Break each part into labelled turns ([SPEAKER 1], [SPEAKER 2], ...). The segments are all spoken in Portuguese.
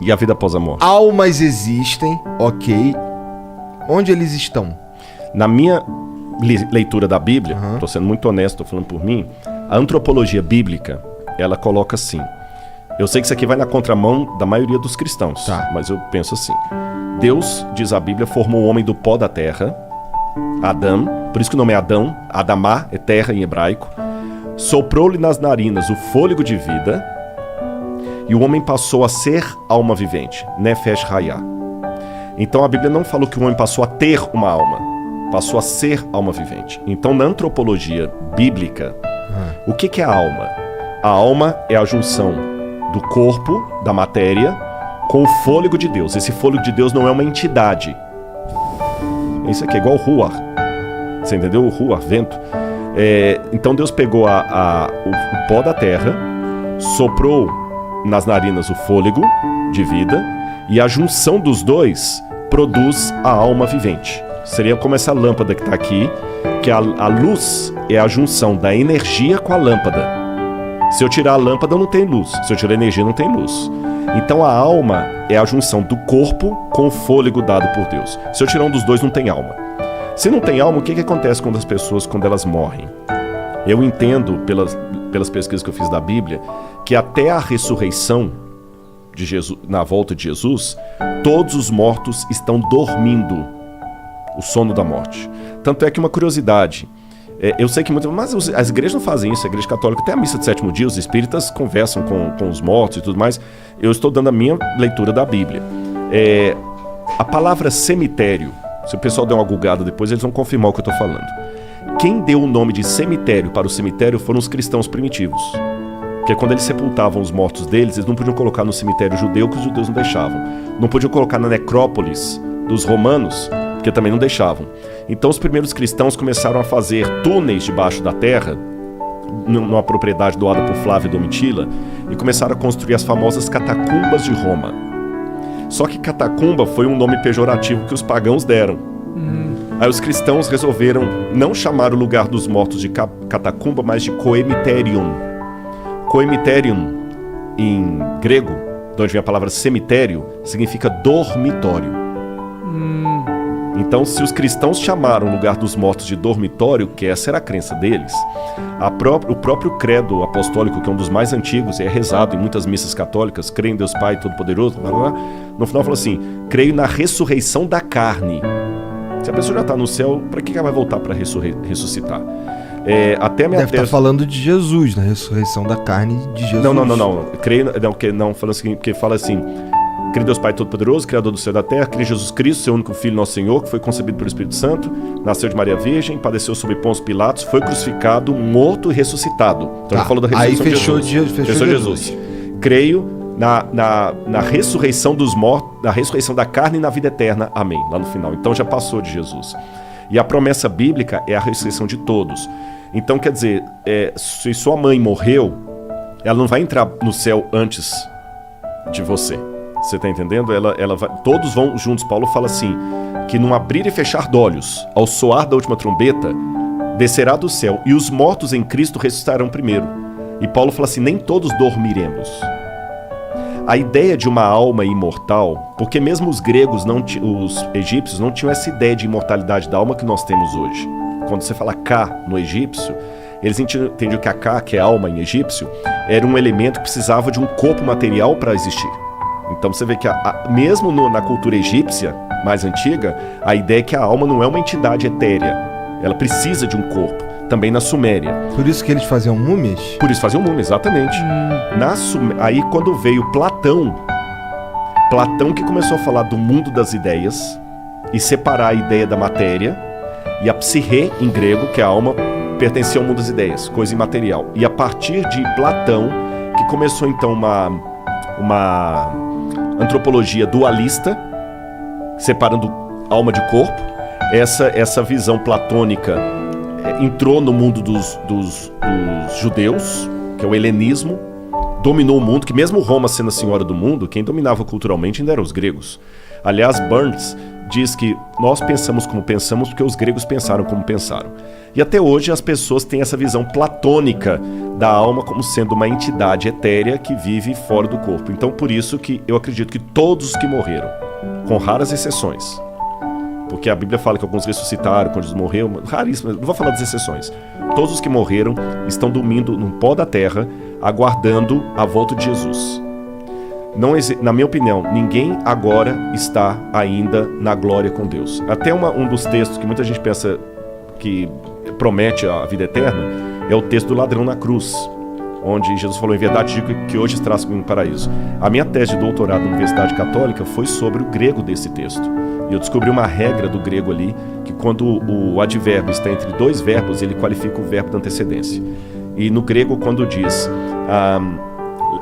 [SPEAKER 1] E a vida após a morte?
[SPEAKER 2] Almas existem, ok. Onde eles estão?
[SPEAKER 1] Na minha leitura da Bíblia, estou sendo muito honesto, estou falando por mim, a antropologia bíblica, ela coloca assim. Eu sei que isso aqui vai na contramão da maioria dos cristãos, mas eu penso assim. Deus, diz a Bíblia, formou o homem do pó da terra, Adão, por isso que o nome é Adão, Adamá é terra em hebraico, soprou-lhe nas narinas o fôlego de vida, e o homem passou a ser alma vivente, Nefesh Hayah. Então a Bíblia não falou que o homem passou a ter uma alma, passou a ser alma vivente. Então na antropologia bíblica, o que é a alma? A alma é a junção do corpo, da matéria, com o fôlego de Deus. Esse fôlego de Deus não é uma entidade. Isso aqui é igual o Ruach. Você entendeu? O Ruach, vento. Então Deus pegou o pó da terra, soprou nas narinas o fôlego de vida, e a junção dos dois produz a alma vivente. Seria como essa lâmpada que está aqui, que a luz é a junção da energia com a lâmpada. Se eu tirar a lâmpada, não tem luz. Se eu tirar a energia, não tem luz. Então a alma é a junção do corpo com o fôlego dado por Deus. Se eu tirar um dos dois, não tem alma. Se não tem alma, o que acontece com as pessoas quando elas morrem? Eu entendo, pelas pesquisas que eu fiz da Bíblia, que até a ressurreição de Jesus, na volta de Jesus, todos os mortos estão dormindo o sono da morte. Tanto é que uma curiosidade, eu sei que muitas, mas as igrejas não fazem isso. A igreja católica tem a missa de sétimo dia, os espíritas conversam com os mortos e tudo mais. Eu estou dando a minha leitura da Bíblia. A palavra cemitério, se o pessoal der uma googada depois, eles vão confirmar o que eu estou falando. Quem deu o nome de cemitério para o cemitério foram os cristãos primitivos. Porque quando eles sepultavam os mortos deles, eles não podiam colocar no cemitério judeu, que os judeus não deixavam. Não podiam colocar na necrópolis dos romanos, porque também não deixavam. Então os primeiros cristãos começaram a fazer túneis debaixo da terra, numa propriedade doada por Flávio Domitila, e começaram a construir as famosas catacumbas de Roma. Só que catacumba foi um nome pejorativo que os pagãos deram. Aí os cristãos resolveram não chamar o lugar dos mortos de catacumba, mas de coemiterium. Coemiterium, em grego, de onde vem a palavra cemitério, significa dormitório. Então, se os cristãos chamaram o lugar dos mortos de dormitório, que essa era a crença deles, o próprio credo apostólico, que é um dos mais antigos e é rezado em muitas missas católicas, creio em Deus Pai Todo-Poderoso, no final falou assim, creio na ressurreição da carne. Se a pessoa já está no céu, para que ela vai voltar para ressuscitar? Até minha
[SPEAKER 2] Deve estar falando de Jesus, na ressurreição da carne de Jesus.
[SPEAKER 1] Não. Creio, não, falando assim, porque fala assim, creio em Deus Pai Todo-Poderoso, Criador do céu e da terra, creio em Jesus Cristo, seu único Filho, nosso Senhor, que foi concebido pelo Espírito Santo, nasceu de Maria Virgem, padeceu sob Pôncio Pilatos, foi crucificado, morto e ressuscitado. Então ele falou da ressurreição de Jesus. Fechou Jesus. Creio na ressurreição dos mortos, na ressurreição da carne e na vida eterna. Amém. Lá no final. Então já passou de Jesus. E a promessa bíblica é a ressurreição de todos. Então quer dizer, se sua mãe morreu, ela não vai entrar no céu antes de você. Você está entendendo? Todos vão juntos. Paulo fala assim, que num abrir e fechar de olhos, ao soar da última trombeta, descerá do céu, e os mortos em Cristo ressuscitarão primeiro. E Paulo fala assim, nem todos dormiremos. A ideia de uma alma imortal, porque mesmo os gregos, os egípcios, não tinham essa ideia de imortalidade da alma que nós temos hoje. Quando você fala Ka no egípcio, eles entendiam que a Ka, que é alma em egípcio, era um elemento que precisava de um corpo material para existir. Então você vê que mesmo na cultura egípcia mais antiga, a ideia é que a alma não é uma entidade etérea, ela precisa de um corpo. Também na Suméria.
[SPEAKER 2] Por isso que eles faziam múmias?
[SPEAKER 1] Por isso faziam múmias, exatamente. Aí quando veio Platão que começou a falar do mundo das ideias e separar a ideia da matéria, e a psique em grego, que é a alma, pertencia ao mundo das ideias, coisa imaterial. E a partir de Platão, que começou então uma antropologia dualista, separando alma de corpo. Essa visão platônica entrou no mundo dos judeus, que é o helenismo, dominou o mundo, que mesmo Roma sendo a senhora do mundo, quem dominava culturalmente ainda eram os gregos. Aliás, Burns diz que nós pensamos como pensamos porque os gregos pensaram como pensaram. E até hoje as pessoas têm essa visão platônica da alma como sendo uma entidade etérea que vive fora do corpo. Então, por isso que eu acredito que todos os que morreram, com raras exceções, porque a Bíblia fala que alguns ressuscitaram quando eles morreram, raríssimas, não vou falar das exceções. Todos os que morreram estão dormindo no pó da terra, aguardando a volta de Jesus. Na minha opinião, ninguém agora está ainda na glória com Deus. Até um dos textos que muita gente pensa que promete a vida eterna é o texto do ladrão na cruz, onde Jesus falou: em verdade digo que hoje estás comigo no paraíso. A minha tese de doutorado na Universidade Católica foi sobre o grego desse texto. E eu descobri uma regra do grego ali, que quando o advérbio está entre dois verbos, ele qualifica o verbo da antecedência. E no grego, quando diz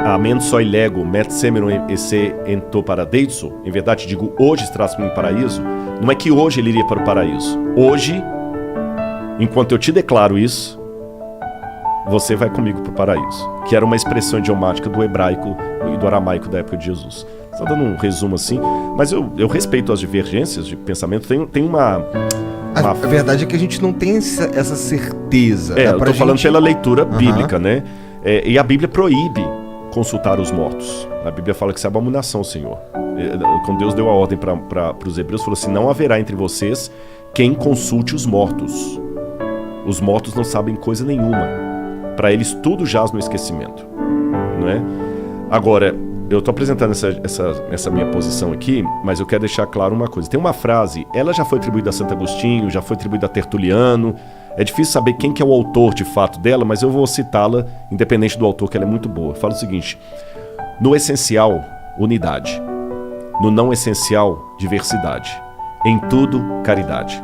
[SPEAKER 1] amen soi lego met semeron esse ento paradeiso, em verdade digo hoje estás comigo no paraíso, não é que hoje ele iria para o paraíso. Hoje, enquanto eu te declaro isso, você vai comigo para o paraíso, que era uma expressão idiomática do hebraico e do aramaico da época de Jesus. Só dando um resumo assim, mas eu respeito as divergências de pensamento. Tem uma...
[SPEAKER 2] A verdade é que a gente não tem essa certeza.
[SPEAKER 1] Eu estou falando pela leitura bíblica, né? E a Bíblia proíbe consultar os mortos. A Bíblia fala que isso é abominação, Senhor. Quando Deus deu a ordem para os hebreus, falou assim: não haverá entre vocês quem consulte os mortos. Os mortos não sabem coisa nenhuma. Para eles tudo jaz no esquecimento, não é? Agora, eu estou apresentando essa minha posição aqui, mas eu quero deixar claro uma coisa. Tem uma frase, ela já foi atribuída a Santo Agostinho, já foi atribuída a Tertuliano. É difícil saber quem que é o autor de fato dela, mas eu vou citá-la, independente do autor, que ela é muito boa. Fala o seguinte: no essencial, unidade. No não essencial, diversidade. Em tudo, caridade.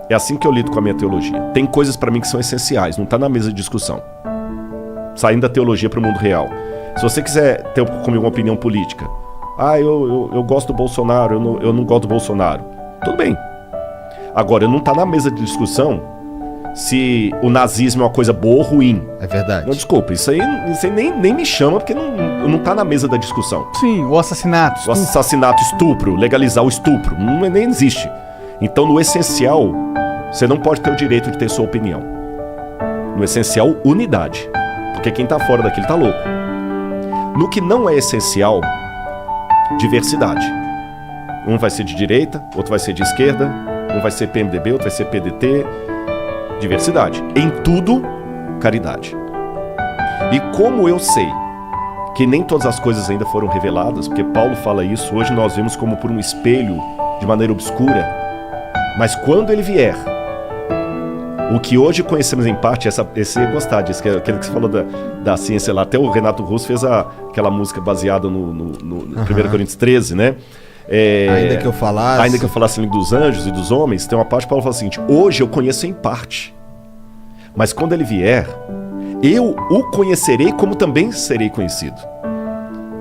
[SPEAKER 1] É assim que eu lido com a minha teologia. Tem coisas para mim que são essenciais, não está na mesa de discussão. Saindo da teologia para o mundo real. Se você quiser ter comigo uma opinião política, eu gosto do Bolsonaro, eu não gosto do Bolsonaro, tudo bem. Agora, não está na mesa de discussão se o nazismo é uma coisa boa ou ruim.
[SPEAKER 2] É verdade.
[SPEAKER 1] Não, desculpa, isso aí nem me chama, porque não está na mesa da discussão.
[SPEAKER 3] Sim, o assassinato.
[SPEAKER 1] O assassinato, estupro, legalizar o estupro, nem existe. Então, no essencial, você não pode ter o direito de ter sua opinião. No essencial, unidade. Porque quem está fora daquilo está louco. No que não é essencial, diversidade. Um vai ser de direita, outro vai ser de esquerda, um vai ser PMDB, outro vai ser PDT. Diversidade. Em tudo, caridade. E como eu sei que nem todas as coisas ainda foram reveladas, porque Paulo fala isso, hoje nós vemos como por um espelho, de maneira obscura, mas quando ele vier, o que hoje conhecemos em parte, esse gostar disso, que é aquele que você falou da ciência lá, até o Renato Russo fez aquela música baseada no 1 Coríntios 13, né?
[SPEAKER 2] Ainda que eu falasse
[SPEAKER 1] dos anjos e dos homens, tem uma parte que Paulo fala o seguinte: hoje eu conheço em parte, mas quando ele vier, eu o conhecerei como também serei conhecido.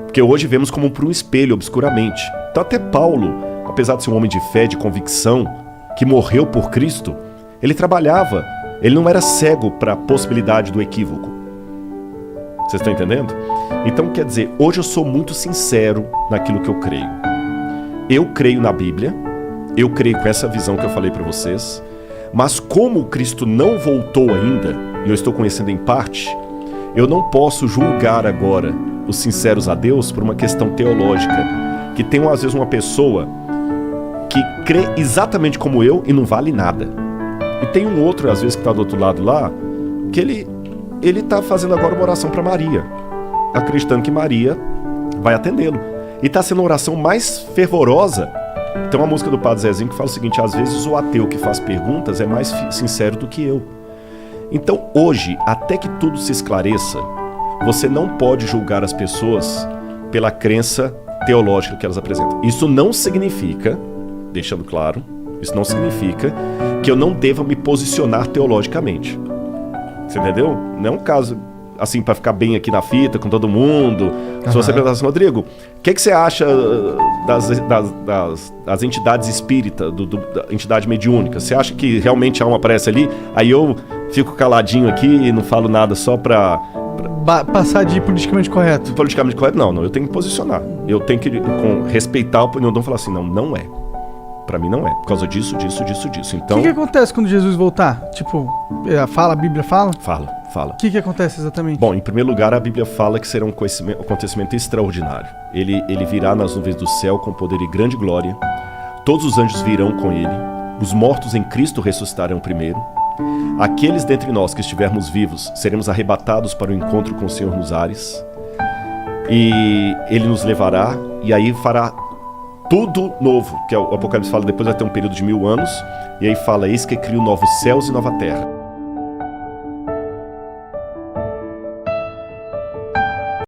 [SPEAKER 1] Porque hoje vemos como por um espelho, obscuramente. Então até Paulo, apesar de ser um homem de fé, de convicção, que morreu por Cristo, ele trabalhava, ele não era cego para a possibilidade do equívoco. Vocês estão entendendo? Então, quer dizer, hoje eu sou muito sincero naquilo que eu creio. Eu creio na Bíblia, eu creio com essa visão que eu falei para vocês, mas como Cristo não voltou ainda, e eu estou conhecendo em parte, eu não posso julgar agora os sinceros a Deus por uma questão teológica, que tem às vezes uma pessoa que crê exatamente como eu e não vale nada. E tem um outro, às vezes, que está do outro lado lá, que ele está fazendo agora uma oração para Maria, acreditando que Maria vai atendê-lo. E está sendo a oração mais fervorosa. Tem uma música do Padre Zezinho que fala o seguinte: às vezes o ateu que faz perguntas é mais sincero do que eu. Então hoje, até que tudo se esclareça, você não pode julgar as pessoas pela crença teológica que elas apresentam. Isso não significa, deixando claro, isso não significa que eu não deva me posicionar teologicamente. Você entendeu? Não é um caso assim para ficar bem aqui na fita com todo mundo. Se você perguntar assim: Rodrigo, o que você acha das entidades espíritas, da entidade mediúnica? Você acha que realmente há uma prece ali? Aí eu fico caladinho aqui e não falo nada só para
[SPEAKER 3] passar de politicamente correto.
[SPEAKER 1] Politicamente correto? Não, eu tenho que posicionar. Eu tenho que respeitar a opinião, não falar assim: não é. Pra mim não é, por causa disso. Então,
[SPEAKER 3] o que acontece quando Jesus voltar? Tipo, a Bíblia fala?
[SPEAKER 1] Fala.
[SPEAKER 3] O que acontece exatamente?
[SPEAKER 1] Bom, em primeiro lugar, a Bíblia fala que será um acontecimento extraordinário. Ele virá nas nuvens do céu com poder e grande glória. Todos os anjos virão com ele. Os mortos em Cristo ressuscitarão primeiro. Aqueles dentre nós que estivermos vivos, seremos arrebatados para o encontro com o Senhor nos ares. E ele nos levará e aí fará tudo novo. Que o Apocalipse fala, depois vai ter um período de 1000 anos. E aí fala, eis que crio novos céus e nova terra.